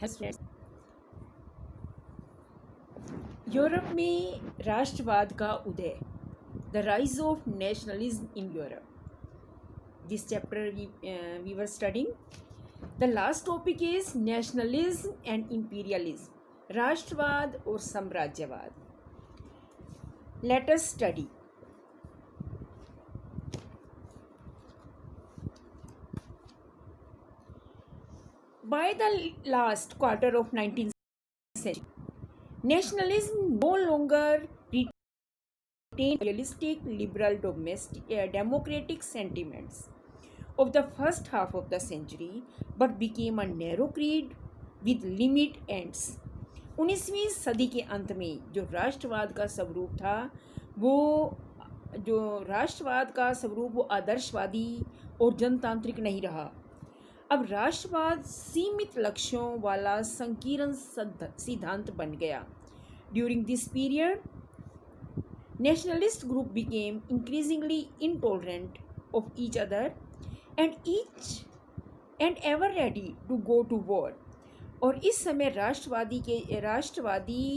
Hello friends. Europe में राष्ट्रवाद का उदय, the rise of nationalism in Europe. This chapter we were studying. The last topic is nationalism and imperialism, राष्ट्रवाद और साम्राज्यवाद. Let us study. By the last quarter of 19th century, nationalism no longer retained realistic liberal democratic sentiments of the first half of the century but became a narrow creed with limit ends. 19वीं सदी के अंत में जो राष्ट्रवाद का स्वरूप था वो आदर्शवादी और जनतांत्रिक नहीं रहा. अब राष्ट्रवाद सीमित लक्ष्यों वाला संकीर्ण सिद्धांत बन गया. During this period nationalist group became increasingly intolerant of each other and ever ready to go to war. और इस समय राष्ट्रवादी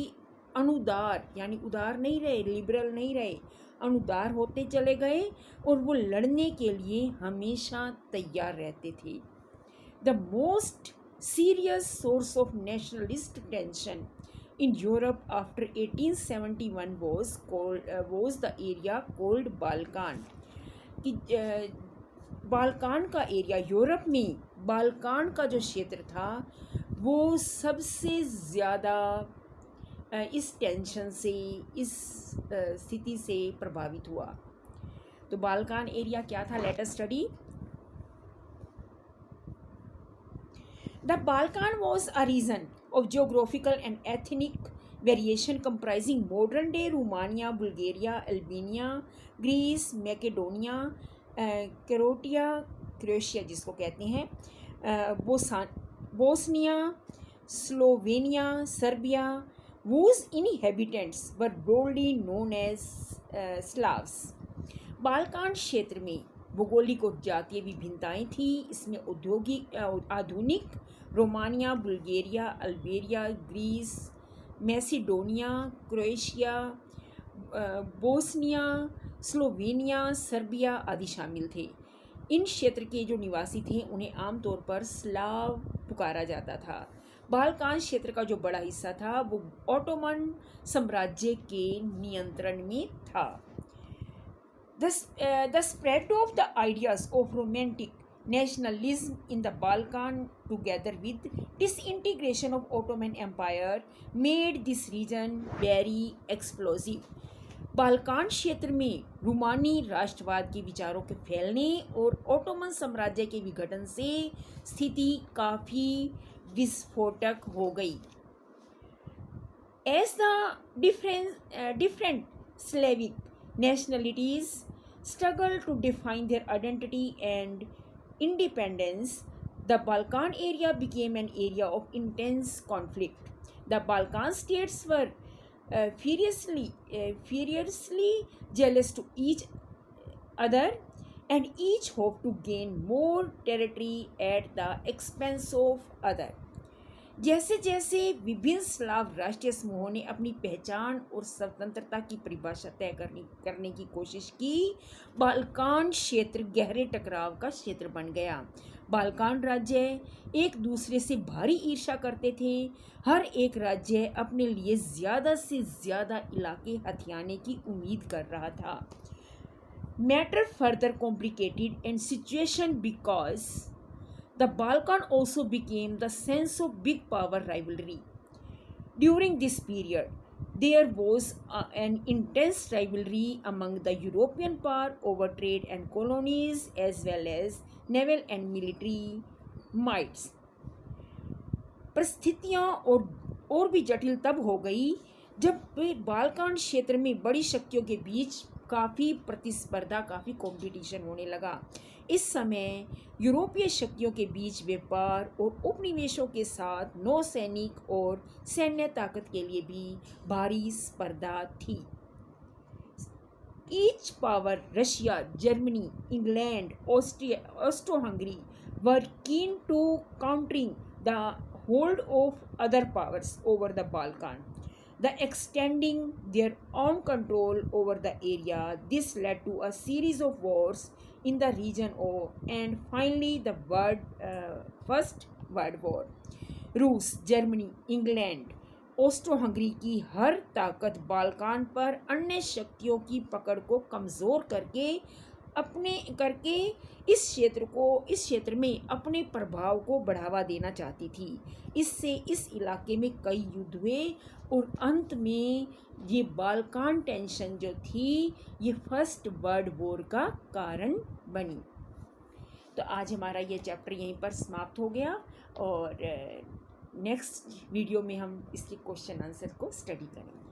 अनुदार यानी उदार नहीं रहे, लिबरल नहीं रहे, अनुदार होते चले गए और वो लड़ने के लिए हमेशा तैयार रहते थे. The most serious source of nationalist tension in Europe after 1871 was the area called Balkan. कि बाल्कान का एरिया, यूरोप में बाल्कान का जो क्षेत्र था वो सबसे ज़्यादा इस टेंशन से, इस स्थिति से प्रभावित हुआ. तो बाल्कान एरिया क्या था? Let us study. The Balkan was a region of geographical and ethnic variation comprising modern-day Romania, Bulgaria, Albania, Greece, Macedonia, Croatia जिसको कहते हैं, Bosnia, Slovenia, Serbia, whose inhabitants were broadly known as Slavs. Balkan क्षेत्र में भौगोलिक और जातीय विभिन्नताएं थी. इसमें आधुनिक Romania, Bulgaria, Albania, Greece, Macedonia, Croatia, Bosnia, Slovenia, Serbia आदि शामिल थे. इन क्षेत्र के जो निवासी थे उन्हें आमतौर पर स्लाव पुकारा जाता था. बाल्कान क्षेत्र का जो बड़ा हिस्सा था वो ऑटोमन साम्राज्य के नियंत्रण में था. The spread of the ideas of romantic nationalism in the Balkan together with disintegration of Ottoman Empire made this region very explosive. Balkan क्षेत्र में रूमानी राष्ट्रवाद के विचारों के फैलने और ओटोमन साम्राज्य के विघटन से स्थिति काफ़ी विस्फोटक हो गई. As the different Slavic nationalities struggle to define their identity and independence, the Balkan area became an area of intense conflict. The Balkan states were furiously jealous to each other and each hoped to gain more territory at the expense of other. जैसे जैसे विभिन्न Slav राष्ट्रीय समूहों ने अपनी पहचान और स्वतंत्रता की परिभाषा तय करने की कोशिश की, बाल्कान क्षेत्र गहरे टकराव का क्षेत्र बन गया. बाल्कान राज्य एक दूसरे से भारी ईर्ष्या करते थे. हर एक राज्य अपने लिए ज़्यादा से ज़्यादा इलाके हथियाने की उम्मीद कर रहा था. Matter further complicated and situation because the Balkan also became the sense of big power rivalry. During this period, there was an intense rivalry among the European power over trade and colonies as well as naval and military mights. परिस्थितियाँ और भी जटिल तब हो गई जब Balkan क्षेत्र में बड़ी शक्तियों के बीच काफ़ी प्रतिस्पर्धा, काफ़ी कंपटीशन होने लगा. इस समय यूरोपीय शक्तियों के बीच व्यापार और उपनिवेशों के साथ नौसैनिक और सैन्य ताकत के लिए भी भारी स्पर्धा थी. Each power, Russia, Germany, England, Austro-Hungary were keen to countering the hold of other powers over the Balkan, the extending their own control over the area. This led to a series of wars in the region, and finally the First World War. रूस, Germany, England, Austro Hungary की हर ताकत Balkan पर अन्य शक्तियों की पकड़ को कमज़ोर करके इस क्षेत्र में अपने प्रभाव को बढ़ावा देना चाहती थी। इससे इस इलाके में कई युद्ध हुए और अंत में ये बाल्कान टेंशन जो थी ये फर्स्ट वर्ल्ड वॉर का कारण बनी। तो आज हमारा ये चैप्टर यहीं पर समाप्त हो गया और नेक्स्ट वीडियो में हम इसके क्वेश्चन आंसर को स्टडी करेंगे।